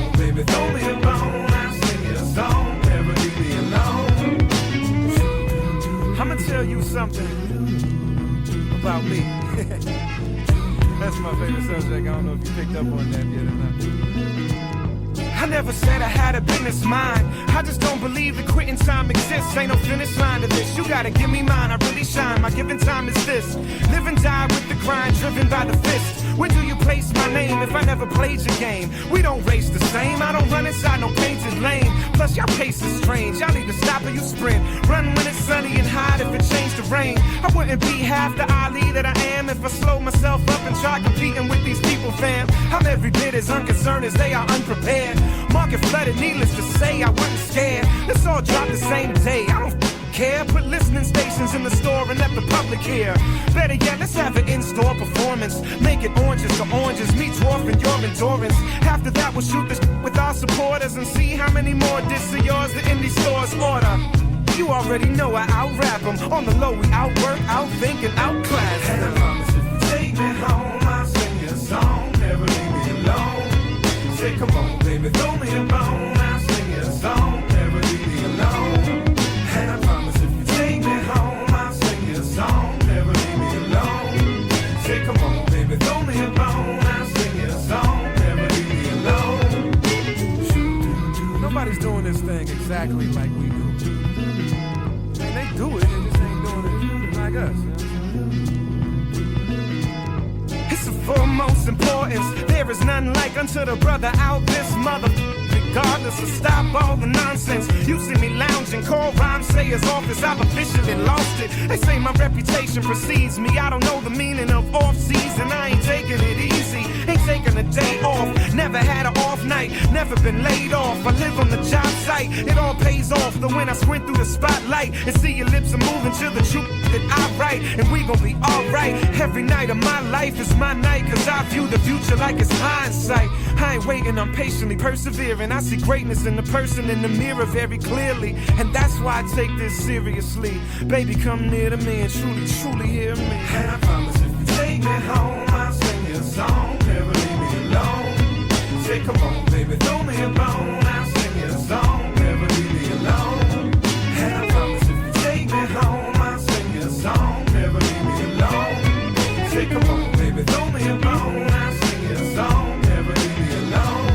on, baby, throw me a bone. I'll sing you a song, never leave me alone. I'ma tell you something about me. That's my favorite subject. I don't know if you picked up on that yet or not. I never said I had a business mind. I just don't believe that quitting time exists. Ain't no finish line to this. You gotta give me mine, I really shine. My given time is this. Live and die with the grind, driven by the fist. When do you place my name if I never played your game? We don't race the same. I don't run inside no painted lane. Plus y'all pace is strange. Y'all either stop or you sprint. Run when it's sunny and hot if it changed the rain. I wouldn't be half the Ali that I am if I slow myself up and try competing with these people, fam. I'm every bit as unconcerned as they are unprepared. Market flooded, needless to say, I wasn't scared. Let's all drop the same day. I don't care. Put listening stations in the store and let the public hear. Better yet, let's have an in-store performance. Make it oranges to oranges, me dwarfing your endurance. After that, we'll shoot this with our supporters and see how many more discs of yours the indie stores order. You already know I out-rap them. On the low, we outwork, outthink, and outclass. And I promise if you take me home, I'll sing you a song, never leave me alone. Say, come on, baby, throw me a bone. I'll sing you a song, never leave me alone. And I promise if you take me home, I'll sing you a song, never leave me alone. Say, come on, baby, throw me a bone. I'll sing you a song, never leave me alone. Nobody's doing this thing exactly like we do. And they do it, they just ain't doing it like us. It's of foremost importance. There is none like unto the brother out this mother. Regardless of stop all the nonsense. You see me lounging, call rhyme sayers office. I've officially lost it. They say my reputation precedes me. I don't know the meaning of off season. I ain't taking it easy. Ain't taking a day off. Never had an off night. Never been laid off. I live on the job site. It all pays off. The when I squint through the spotlight and see your lips are moving to the truth that I write. And we gon' be alright. Every night of my life is my night. Cause I view the future like it's hindsight. I ain't waiting, I'm patiently persevering. I see greatness in the person in the mirror very clearly. And that's why I take this seriously. Baby, come near to me and truly, truly hear me. And I promise if you take me home, I'll sing you a song, never leave me alone. Say, come on, baby, throw me a bone. I'll sing you a song, never leave me alone. And I promise if you take me home, I'll sing you a song, never leave me alone. Say, come on, baby, throw me a bone. I'll sing you a song, never leave me alone.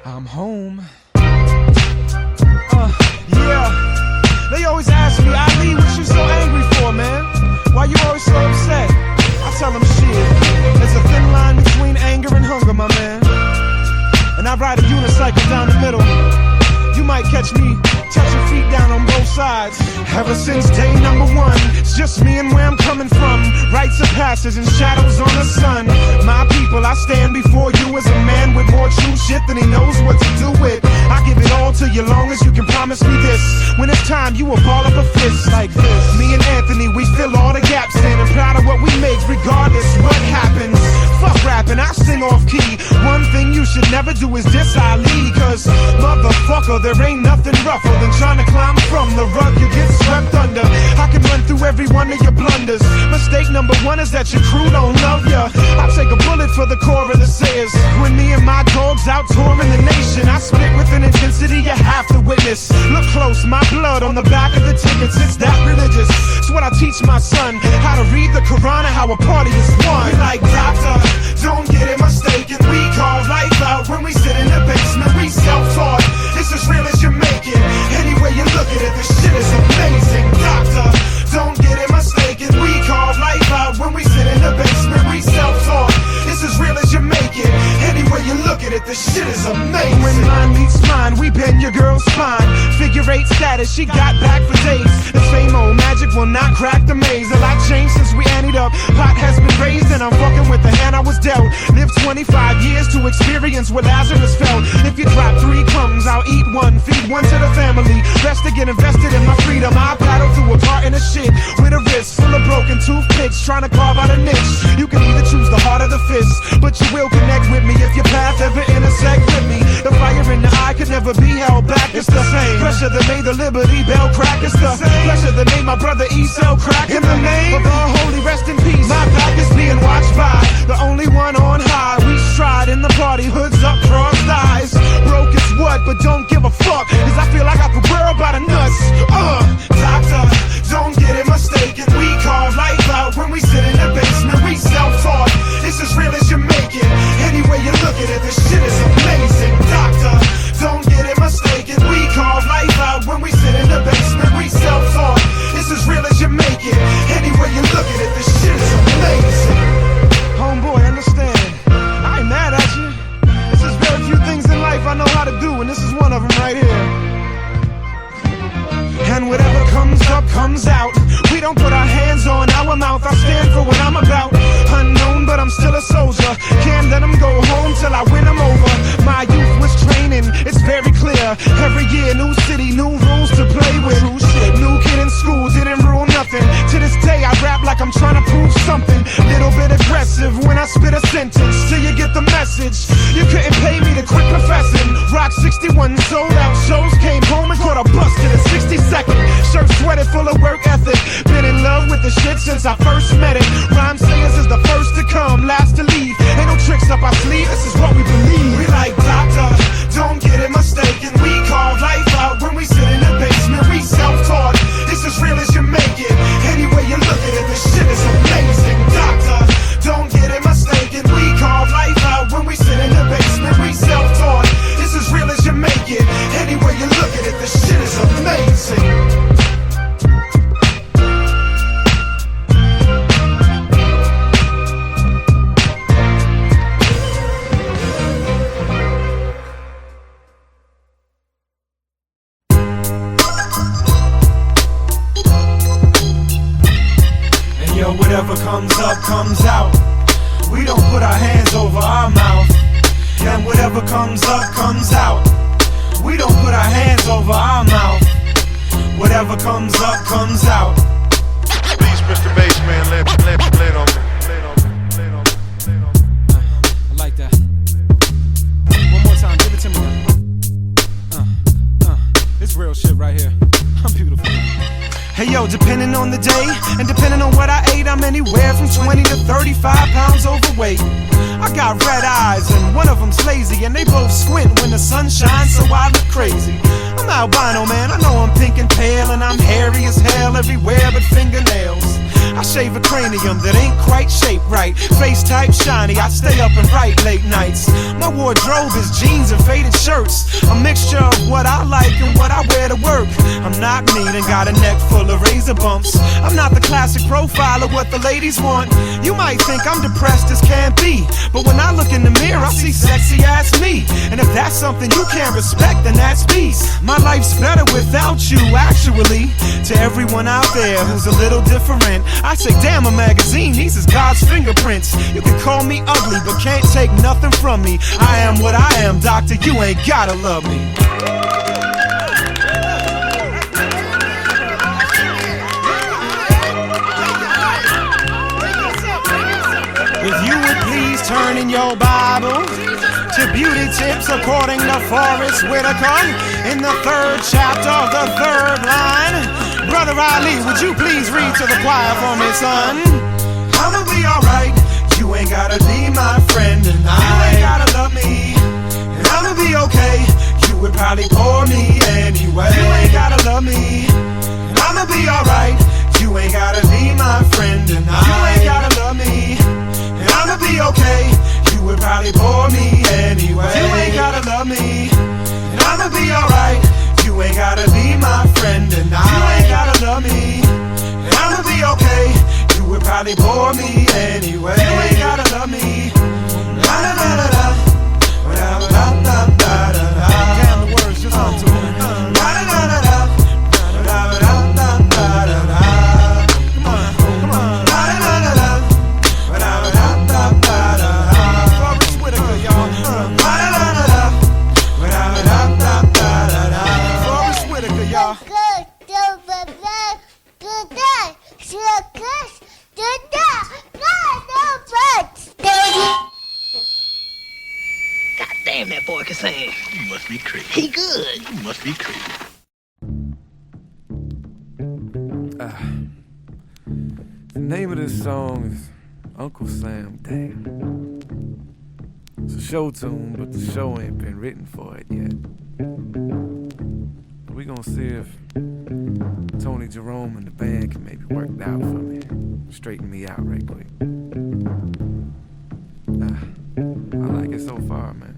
I'm home. Yeah. They always ask me, Ali, what you so angry for, man? Why you always so upset? I tell them shit. There's a thin line between anger and hunger, my man. And I ride a unicycle down the middle. You might catch me touching feet down on both sides. Ever since day number one, it's just me and where I'm coming from. Rites of passage and shadows on the sun. My people, I stand before you as a man with more true shit than he knows what to do with. I give it all to you long as you can promise me this. When it's time, you will ball up a fist like this. Me and Anthony, we fill all the gaps in and proud of what we make regardless what happens. Fuck rapping, I sing off key. One thing you should never do is diss Ali. Cause motherfucker, there ain't nothing rougher than trying to climb from the rug you get swept under. I can run through every one of your blunders. Mistake number one is that your crew don't love ya. I take a bullet for the core of the sayers. When me and my dogs out touring the nation, I spit with an intensity you have to witness. Look close, my blood on the back of the tickets. It's that religious. It's what I teach my son. How to read the Quran and how a party is won. We like doctor, don't get it mistaken. We call life out when we sit in the basement. We self-taught. It's as real as you make it. Any way you look at it, this shit is amazing. Doctor, don't get it mistaken. We call life out when we sit in the basement. We self-taught. It's as real as you make it. Any way it, this shit is amazing. When mine meets mine, we bend your girl's spine. Figure 8 status, she got back for days. The same old magic will not crack the maze. A lot changed since we anteed up. Pot has been raised and I'm fucking with the hand I was dealt. Lived 25 years to experience what Lazarus felt. If you drop 3 crumbs, I'll eat 1, feed 1 to the family. Best to get invested in my freedom. I paddle through a part in the shit with a wrist full of broken toothpicks, trying to carve out a niche. You can either choose the heart or the fist, but you will connect with me if your path ever intersect with me. The fire in the eye could never be held back. It's the same pressure that made the Liberty Bell crack. It's the same pressure that made my brother E-Cell crack. In the name of the holy rest in peace, my back is being watched by the only one on high. We stride in the party, hoods up, crossed eyes. Broke is what, but don't give a fuck, cause I feel I got the world by the nuts. Doctor, don't get it mistaken. We carve life out when we sit in the basement. We self-taught, it's as real as you make it. Any way you look at it, this shit is amazing. Doctor, don't get it mistaken. We carve life out when we sit in the basement. We self-taught, it's as real as you make it. Any way you look at it, this shit is amazing. Homeboy, understand, I ain't mad at you. There's just very few things in life I know how to do, and this is one of them right here. And whatever comes up, comes out. We don't put our hands on our mouth. I stand for what I'm about. Unknown, but I'm still a soldier. Can't let them go home till I win them over. My youth was training, it's very clear. Every year, new city, new rules to play with. New kid in school, didn't rule nothing. To this day, I rap like I'm trying to prove something. Little bit aggressive when I spit a sentence, till you get the message. You couldn't pay me to quit professing. Rock 61 sold out shows, came home and caught a bus to the 62nd. Shirt sweated full of work ethic. Been in love with the shit since I first met it. Rhyme sayers is the first to come, last to leave. Ain't no tricks up our sleeve, this is what we believe. We like doctor, don't get it mistaken. We carve life out when we sit in the basement. We self-taught, it's as real as you make it. Any way you look at it, this shit is amazing. Doctor, don't get it mistaken. We carve life out when we sit in the basement. We self-taught, it's as real as you make it. Any way you look at it, this shit is amazing. Whatever comes up, comes out. We don't put our hands over our mouth. And whatever comes up, comes out. We don't put our hands over our mouth. Whatever comes up, comes out. Please, Mr. Bassman, lay on me. I like that. One more time, give it to me. It's real shit right here. I'm beautiful. Hey yo, depending on the day and depending on what I ate, I'm anywhere from 20 to 35 pounds overweight. I got red eyes and one of them's lazy, and they both squint when the sun shines, so I look crazy. I'm albino, man, I know I'm pink and pale, and I'm hairy as hell everywhere but fingernails. I shave a cranium that ain't quite shaped right. Face type shiny, I stay up and write late nights. My wardrobe is jeans and faded shirts, a mixture of what I like and what I wear to work. I'm not mean and got a neck full of razor bumps. I'm not the classic profile of what the ladies want. You might think I'm depressed as can be, but when I look in the mirror I see sexy ass me. And if that's something you can't respect, then that's peace. My life's better without you, actually. To everyone out there who's a little different, I say damn, a magazine, these is God's fingerprints. You can call me ugly, but can't take nothing from me. I am what I am, doctor, you ain't gotta love me. If you would please turn in your Bible to Beauty Tips according to Forrest Whitaker, in the 3rd chapter of the 3rd line. Brother Ali, would you please read to the choir for me, son? I'ma be alright, you ain't gotta be my friend, and you ain't gotta love me, and I'ma be okay, you would probably bore me anyway. You ain't gotta love me, and I'ma be alright, you ain't gotta be my friend, and you ain't gotta love me, and I'ma be okay, you would probably bore me anyway. You ain't gotta love me, and I'ma be alright, you ain't gotta be my friend, and you ain't gotta love me, and I'ma be okay, you would probably bore me anyway. You ain't gotta love me, la la la la la. Forrest Whitaker, y'all. God damn, that boy can sing. You must be crazy. He good. You must be crazy. The name of this song is Uncle Sam. Damn. It's a show tune, but the show ain't been written for it yet. But we gonna see if Tony Jerome and the band can maybe work it out for me. Straighten me out right quick. I like it so far, man.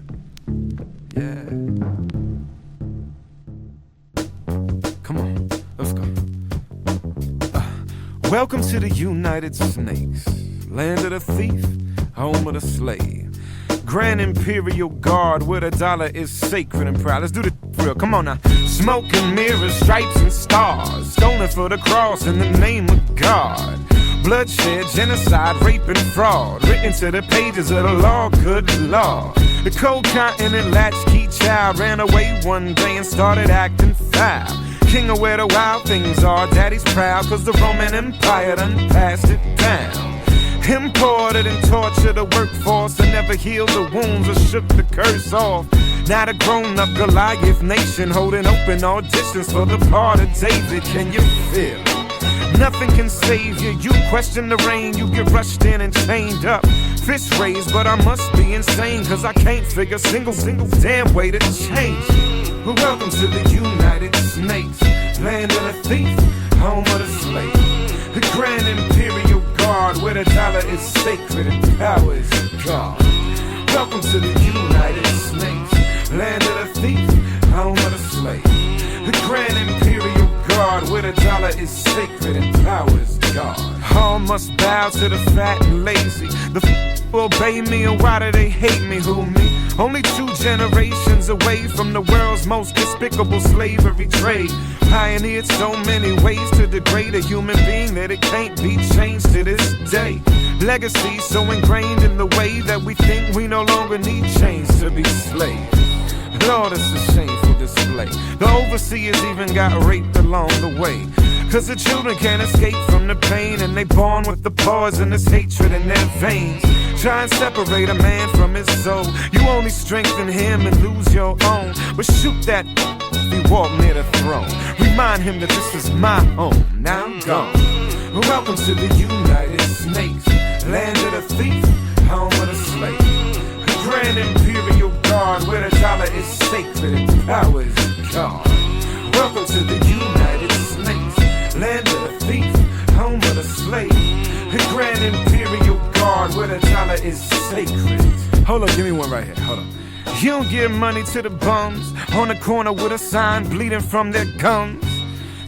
Yeah. Come on, let's go. Welcome to the United Snakes, land of the thief, home of the slave. Grand Imperial Guard where the dollar is sacred and proud. Let's do this real, come on now. Smoke and mirrors, stripes and stars, stolen for the cross in the name of God. Bloodshed, genocide, rape and fraud, written to the pages of the law, good law. The cold continent latchkey child ran away one day and started acting foul. King of where the wild things are, daddy's proud, cause the Roman Empire done passed it down. Imported and tortured the workforce and never healed the wounds or shook the curse off. Now the grown-up Goliath nation holding open auditions for the part of David. Can you feel it? Nothing can save you. You question the rain, you get rushed in and chained up. Fist raised, but I must be insane, cause I can't figure single damn way to change it. Well, welcome to the United Snakes, land of the thief, home of the slave. The Grand Imperial Guard where the dollar is sacred and power is God. Welcome to the United Snakes, land of the thief, home of the slave. The Grand Imperial Guard where the dollar is sacred and power is God. All must bow to the fat and lazy. The obey me, and why do they hate me? Who me? Only 2 generations away from the world's most despicable slavery trade. Pioneered so many ways to degrade a human being that it can't be changed to this day. Legacy so ingrained in the way that we think we no longer need chains to be slaves. Lord, it's a shameful display. The overseers even got raped along the way. Cause the children can't escape from the pain, and they born with the poisonous hatred in their veins. Try and separate a man from his soul. You only strengthen him and lose your own. But shoot that if he walk near the throne. Remind him that this is my home. Now I'm gone. Welcome to the United Snakes, land of the thief, home of the slave. The Grand Imperial Guard where the dollar is sacred and power is God. Welcome to the United Snakes, land of the thief, home of the slave. The Grand Imperial Guard where the dollar is sacred. Hold up, give me one right here, hold up. You don't give money to the bums on the corner with a sign bleeding from their gums.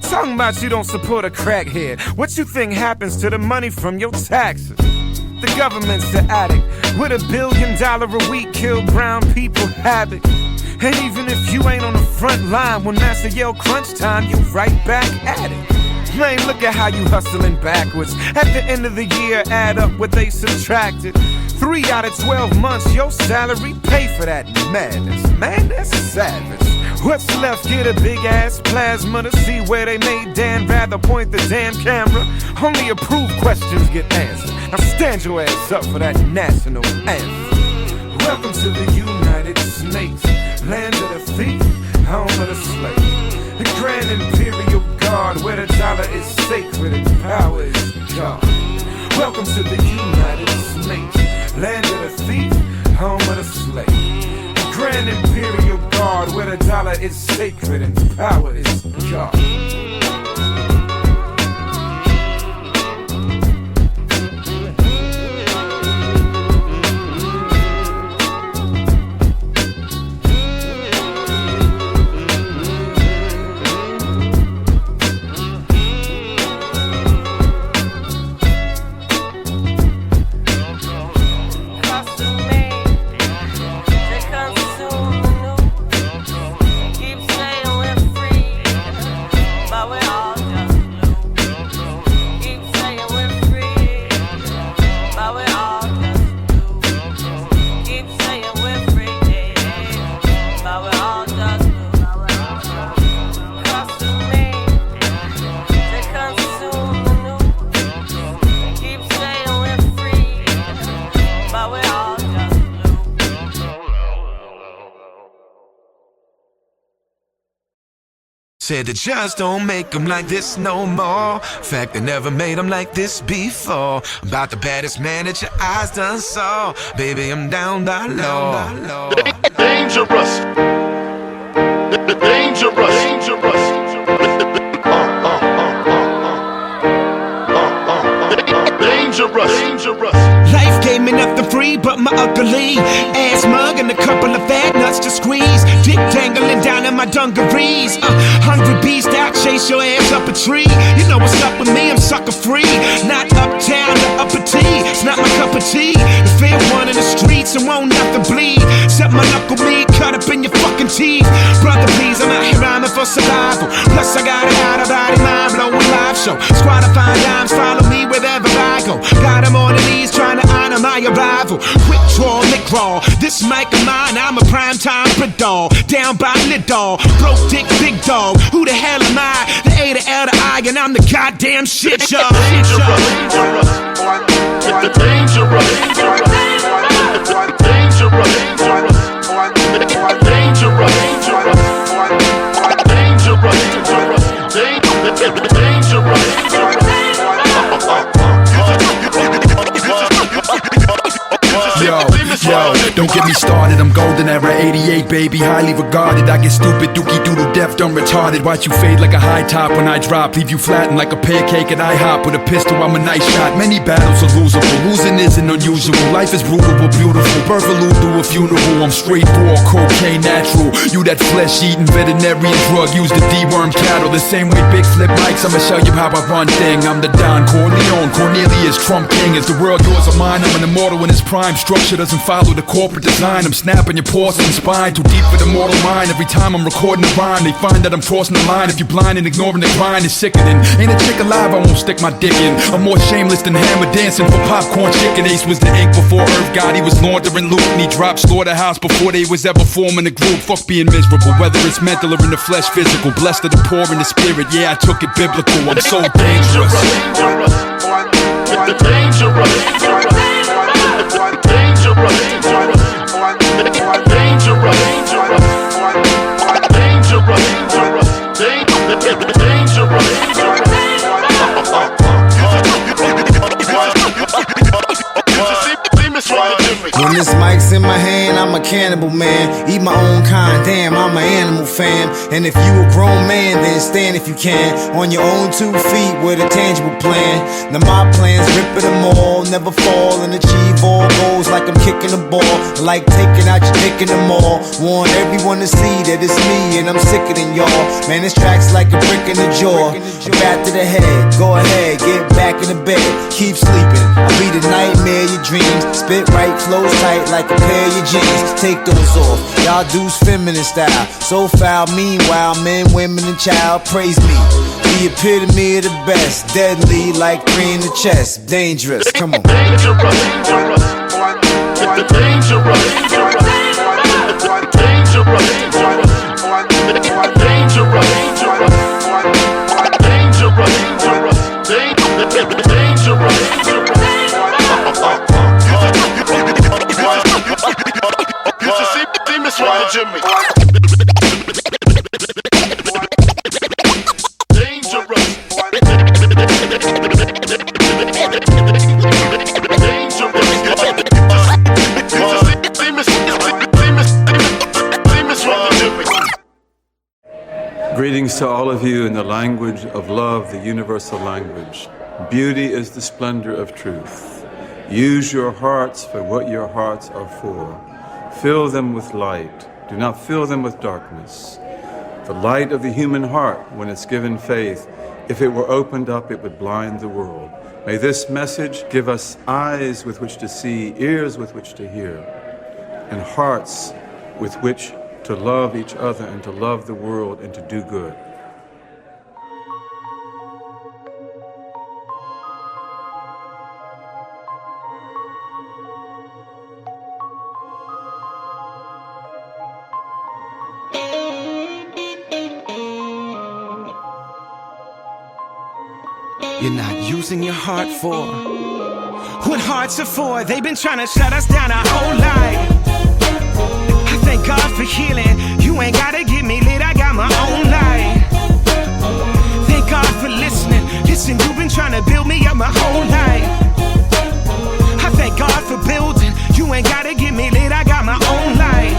Talking about you don't support a crackhead. What you think happens to the money from your taxes? The government's the addict with $1 billion a week kill brown people habit. And even if you ain't on the front line when Master yell crunch time, you right back at it. Man, look at how you hustling backwards. At the end of the year, add up what they subtracted. 3 out of 12 months, your salary pay for that madness. Man, that's savage. What's left? Get a big ass plasma to see where they made Dan rather point the damn camera. Only approved questions get answered. Now stand your ass up for that national anthem. Welcome to the United Snakes, land of the thief, home of the slave. The Grand Imperial Guard where the dollar is sacred and power is God. Welcome to the United Snakes, land of the thief, home of the slave. The Grand Imperial Guard where the dollar is sacred and power is God. Said they just don't make them like this no more. Fact, they never made them like this before. About the baddest man that your eyes done saw. Baby, I'm down by law. Dangerous. Dangerous. Dangerous. Dangerous. Dangerous. Life gave me nothing free but my ugly ass mug and a couple of fat nuts to squeeze. Dick dangling down in my dungarees. Hungry beast out, chase your ass up a tree. You know what's up with me, I'm sucker free. Not uptown to upper T, it's not my cup of tea. The fair one in the streets and won't nothing bleed. Set my knuckle meat, cut up in your fucking teeth. Brother please, I'm out here rhyming for survival. Plus I got an out of body mind blowing live show. Squad of fine dimes, follow me wherever I go. Got them on the knees trying to honor my arrival. Quick draw, lick raw. This mic of mine, I'm a primetime dog. Down by lid dog. Broke dick, big dog. Who the hell am I? The A, the L, the I, and I'm the goddamn shit, y'all. Dangerous. Dangerous. Dangerous. Yo, don't get me started, I'm golden era 88, baby, highly regarded. I get stupid, dookie doodle deaf, dumb retarded. Watch you fade like a high top when I drop. Leave you flattened like a pancake and I hop. With a pistol, I'm a nice shot. Many battles are losable, losing isn't unusual. Life is brutal but beautiful, birth allude to a funeral. I'm straight raw, cocaine natural. You that flesh-eating veterinarian drug, use the deworm cattle. The same way big flip mics, I'ma show you how I run thing. I'm the Don Corleone, Cornelius, Trump King. Is the world yours or mine? I'm an immortal in his prime. Structure doesn't follow the corporate design. I'm snapping your porcelain spine. Too deep for the mortal mind. Every time I'm recording a rhyme, they find that I'm crossing the line. If you're blind and ignoring the grind, it's sickening. Ain't a chick alive I won't stick my dick in. I'm more shameless than hammer dancing for popcorn chicken. Ace was the ink before Earth God. He was laundering loot and he dropped slaughterhouse before they was ever forming a group. Fuck being miserable, whether it's mental or in the flesh, physical. Blessed are the poor in the spirit. Yeah, I took it biblical. I'm so dangerous. Dangerous. Dangerous. When this mic's in my hand, I'm a cannibal man. Eat my own kind, damn, I'm an animal fan. And if you a grown man, then stand if you can. On your own 2 feet with a tangible plan. Now my plan's rip it them all, never fall and achieve all goals like I'm kicking the ball. Like taking out your dick in the mall. Want everyone to see that it's me and I'm sicker than y'all. Man, this track's like a brick in the jaw. A bat to the head, go ahead, get back in the bed. Keep sleeping, I'll be the nightmare of your dreams. Spit right, flows tight like a pair of your jeans. Take those off, y'all dudes feminine style. So foul, meanwhile, men, women, and child praise me. The epitome of the best, deadly like 3 in the chest. Dangerous, come on. Dangerous. Dangerous. Dangerous. Greetings to all of you in the language of love, the universal language. Beauty is the splendor of truth. Use your hearts for what your hearts are for. Fill them with light. Do not fill them with darkness. The light of the human heart, when it's given faith, if it were opened up, it would blind the world. May this message give us eyes with which to see, ears with which to hear, and hearts with which to love each other and to love the world and to do good. You're not using your heart for what hearts are for. They've been trying to shut us down our whole life. I thank God for healing. You ain't gotta get me lit, I got my own light. Listen, you've been trying to build me up my whole life. I thank God for building. You ain't gotta get me lit, I got my own light.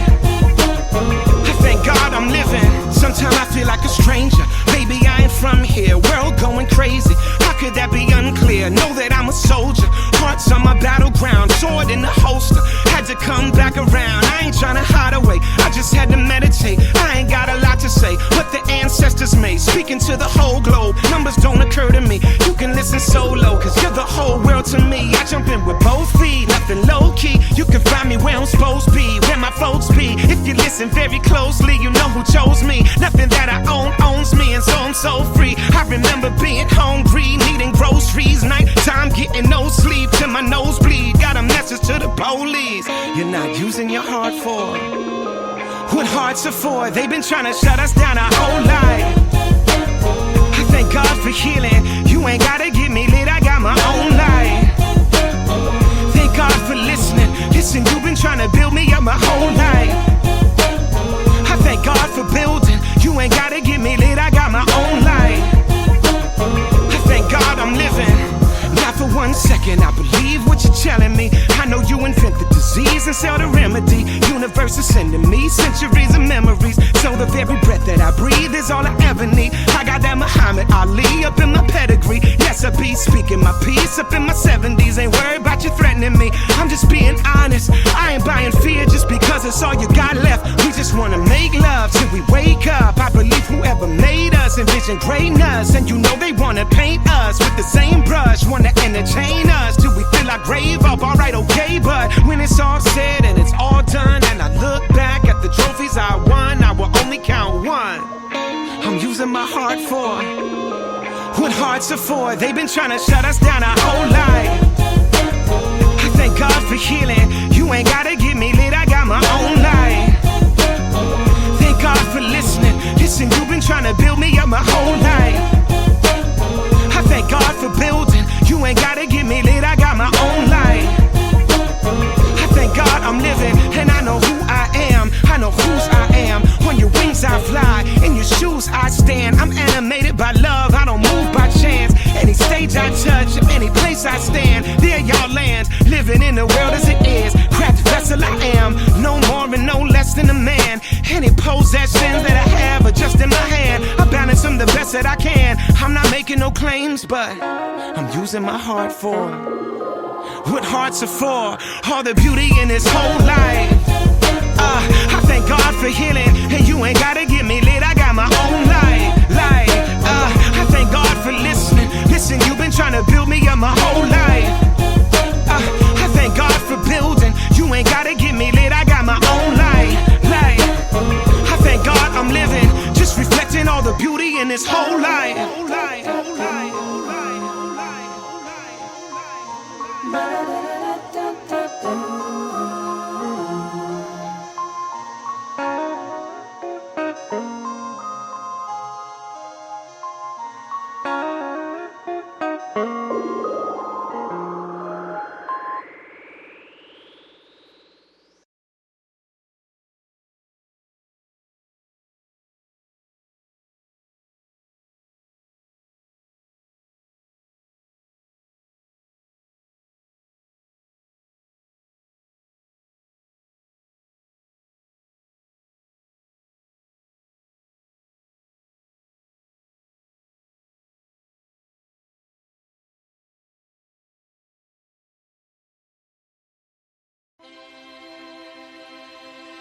I thank God I'm living. Sometimes I feel like a stranger. Baby, I ain't from here. World going crazy. How could that be unclear? Know that I'm a soldier. Hearts on my battleground. Sword in the holster. Had to come back around. I ain't trying to hide away. I just had to meditate. I ain't got a lot to say. What the ancestors made. Speaking to the whole globe. Numbers don't occur to me. You can listen solo. Cause you're the whole world to me. I jump in with both feet. Nothing low key. You can find me where I'm supposed to be. Where my folks be. If you listen very closely, you know who chose me. Nothing that I own owns me, and so I'm so free. I remember being hungry, needing groceries, night time getting no sleep till my nose bleed. Got a message to the police: you're not using your heart for what hearts are for. They've been trying to shut us down our whole life. I thank God for healing. You ain't gotta get me lit, I got my own life. Thank God for listening. Listen, you've been trying to build me up my whole life. I thank God for building. You ain't gotta get me lit, I got my own light. I thank God I'm living. Not for 1 second I believe what you're telling me. I know you invent the disease and sell the remedy. Universe is sending me centuries of memories. So the very breath that I breathe is all I ever need. I got that Muhammad Ali up in my pedigree. Yes, I be speaking my peace up in my 70s. Ain't worried about you threatening me. I'm just being honest. I ain't buying fear just because it's all you got left. We just wanna make love till we wake up. I believe whoever made us envisioned greatness. And you know they wanna paint us with the same brush. Wanna entertain us till we fill our grave up. Alright, okay, but when it's all said and it's all done, and I look back at the trophies I won, I will only count one. I'm using my heart for what hearts are for. They've been trying to shut us down our whole life. I thank God for healing. You ain't gotta get me lit, I got my own light. Thank God for listening. Listen, you've been trying to build me up my whole life. I thank God for building. You ain't gotta get me lit, I got my own light. I thank God I'm living, and I know who I am. I know whose I am. On your wings I fly, in your shoes I stand. I'm animated by love, I don't move by chance. Any stage I touch, any place I stand, there y'all land. Living in the world as it is, cracked vessel I am. No more and no less than a man. Any possessions that I have are just in my hand. I balance them the best that I can. I'm not making no claims, but I'm using my heart for what hearts are for. All the beauty in this whole life. I thank God for healing. And you ain't gotta get me lit, I got my own light. I thank God for listening. Listen, you've been trying to build me up my whole life. I thank God for building. You ain't gotta get me lit, I got my own light. I thank God I'm living, just reflecting all the beauty in this whole life.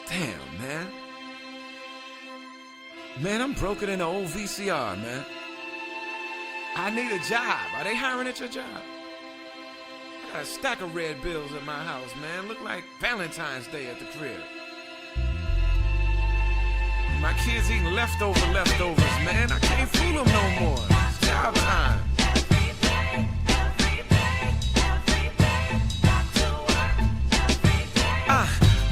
Damn, man. Man, I'm broken in the old VCR, man. I need a job. Are they hiring at your job? I got a stack of red bills at my house, man. Look like Valentine's Day at the crib. My kids eating leftovers, man. I can't fool them no more. It's job time.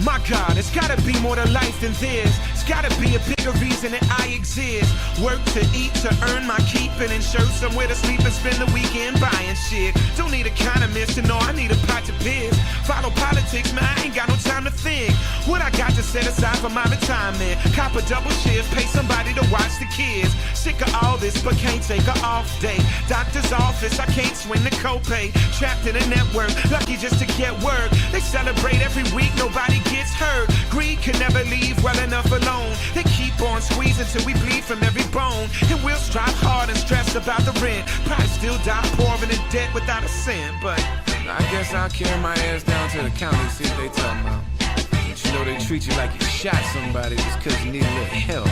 My God, it's gotta be more to life than this. It's gotta be a bigger reason that I exist. Work to eat, to earn my keep, and ensure somewhere to sleep and spend the weekend buying shit. Don't need economist to know I need a pot to piss. Follow politics, man, I ain't got no time to think. What I got to set aside for my retirement? Cop a double shift, pay somebody to watch the kids. Sick of all this, but can't take a off day. Doctor's office, I can't swing the copay. Trapped in a network, lucky just to get work. They celebrate every week, nobody gets hurt. Greed can never leave well enough alone. They keep on squeezing till we bleed from every bone. And we'll strive hard and stress about the rent. Probably still die poor and in debt without a cent. But I guess I'll carry my ass down to the county, see what they talking about. But you know they treat you like you shot somebody just cause you need a little help.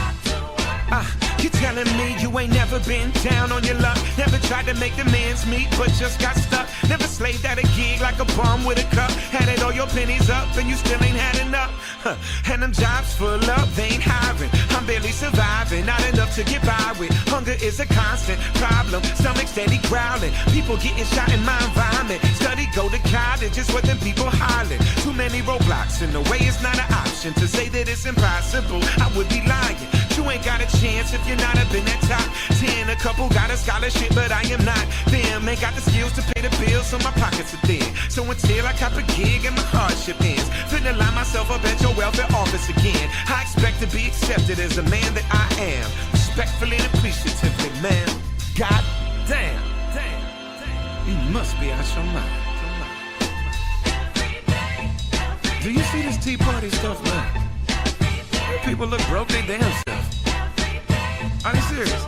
You telling me you ain't never been down on your luck? Never tried to make the man's meet, but just got stuck. Never slaved at a gig like a bum with a cup. Had it all your pennies up and you still ain't had enough. And them jobs full up, they ain't hiring. I'm barely surviving, not enough to get by with. Hunger is a constant problem, stomach steady growling. People getting shot in my environment. Study, go to college, it's what them people hollering. Too many roadblocks in the way, it's not an option. To say that it's impossible, I would be lying. You ain't got a chance if you're not up in that top 10. A couple got a scholarship, but I am not them. Ain't got the skills to pay the bills, so my pockets are thin. So until I cop a gig and my hardship ends, finna line myself up at your welfare office again. I expect to be accepted as the man that I am. Respectfully and appreciatively, man. God damn, you must be out your mind. Do you see this Tea Party stuff, man? People look broke, they damn self. Are you serious?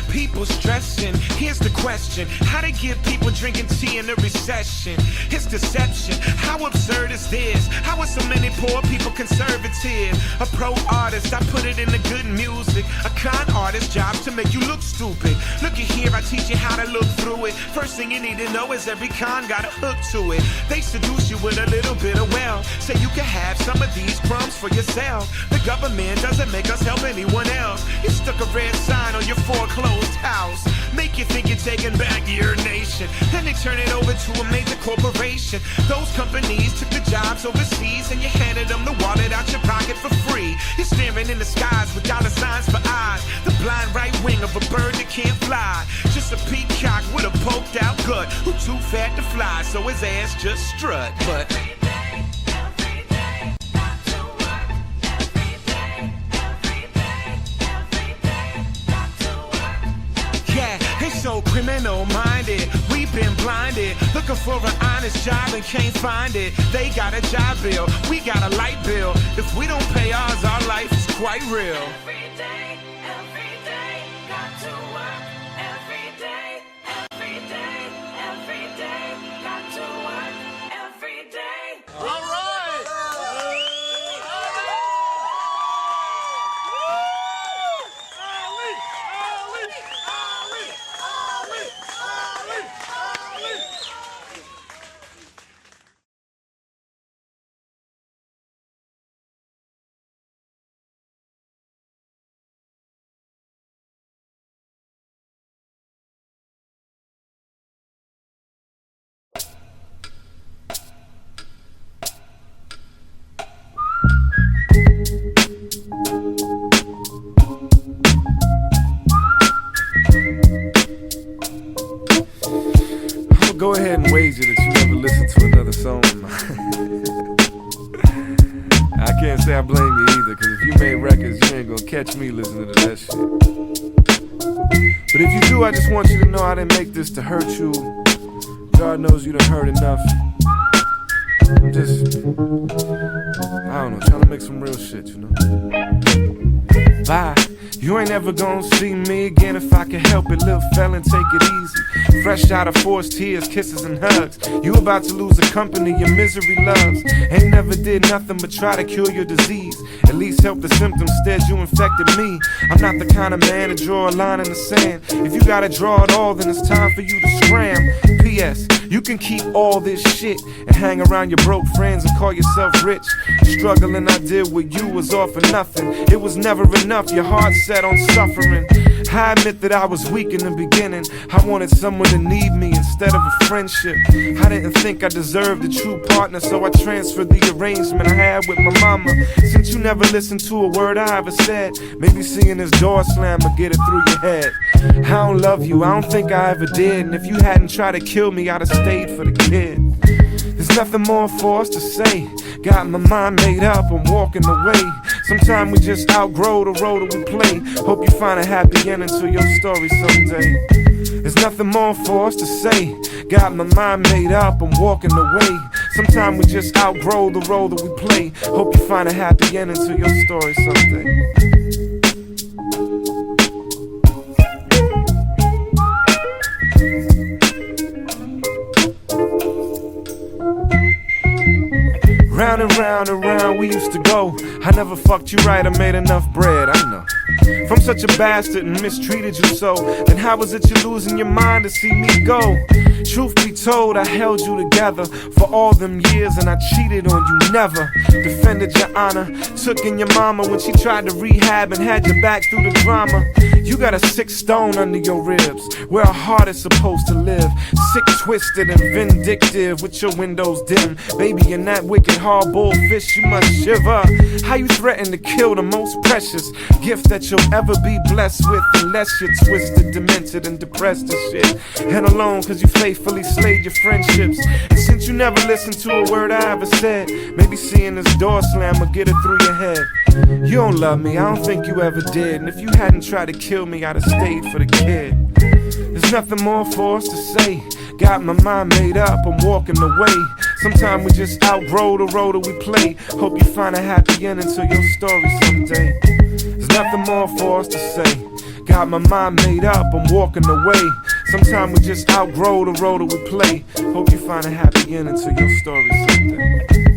People stressing. Here's the question: how to get people drinking tea in a recession? It's deception. How absurd is this? How are so many poor people conservative? A pro artist, I put it in the good music. A con artist, job to make you look stupid. Look at here, I teach you how to look through it. First thing you need to know is every con got a hook to it. They seduce you with a little bit of wealth, say you can have some of these crumbs for yourself. The government doesn't make us help anyone else. You stuck a red sign on your foreclosed house, make you think you're taking back your nation. Then they turn it over to a major corporation. Those companies took the jobs overseas, and you handed them the wallet out your pocket for free. You're staring in the skies with dollar signs for eyes. The blind right wing of a bird that can't fly. Just a peacock with a poked out gut, who too fat to fly, so his ass just strut. But so criminal-minded, we've been blinded, looking for an honest job and can't find it. They got a job bill, we got a light bill. If we don't pay ours, our life is quite real. Every day, got to work. Every day, got to work. Every day. All right. Go ahead and wager that you never listen to another song of mine. I can't say I blame you either, cause if you made records, you ain't gonna catch me listening to that shit. But if you do, I just want you to know I didn't make this to hurt you. God knows you done hurt enough. I'm just, I don't know, trying to make some real shit, you know. Bye. You ain't ever gonna see me again if I can help it, little fella, take it easy. Fresh out of forced tears, kisses and hugs. You about to lose a company your misery loves. Ain't never did nothing but try to cure your disease. At least help the symptoms, instead you infected me. I'm not the kind of man to draw a line in the sand. If you gotta draw it all, then it's time for you to scram. P.S. You can keep all this shit and hang around your broke friends and call yourself rich. Struggling I did with you was all for nothing. It was never enough, your heart set on suffering. I admit that I was weak in the beginning. I wanted someone to need me instead of a friendship. I didn't think I deserved a true partner, so I transferred the arrangement I had with my mama. Since you never listened to a word I ever said, maybe seeing this door slam will get it through your head. I don't love you, I don't think I ever did. And if you hadn't tried to kill me, I'd have stayed for the kid. There's nothing more for us to say. Got my mind made up, I'm walking away. Sometimes we just outgrow the role that we play. Hope you find a happy ending to your story someday. There's nothing more for us to say. Got my mind made up, I'm walking away. Sometimes we just outgrow the role that we play. Hope you find a happy ending to your story someday. Round and round we used to go. I never fucked you right, I made enough bread, I know. If I'm such a bastard and mistreated you so, then how is it you're losing your mind to see me go? Truth be told, I held you together for all them years and I cheated on you, never defended your honor. Took in your mama when she tried to rehab and had your back through the drama. You got a sick stone under your ribs, where a heart is supposed to live. Sick, twisted, and vindictive with your windows dim. Baby, in that wicked hard bullfish, you must shiver. How you threaten to kill the most precious gift that you'll ever be blessed with, unless you're twisted, demented, and depressed and shit. And alone cause you faithfully slayed your friendships. And since you never listened to a word I ever said, maybe seeing this door slam will get it through your head. You don't love me, I don't think you ever did. And if you hadn't tried to kill me, I'd have stayed for the kid. There's nothing more for us to say. Got my mind made up, I'm walking away. Sometimes we just outgrow the role that we play. Hope you find a happy ending to your story someday. There's nothing more for us to say. Got my mind made up, I'm walking away. Sometimes we just outgrow the role that we play. Hope you find a happy ending to your story someday.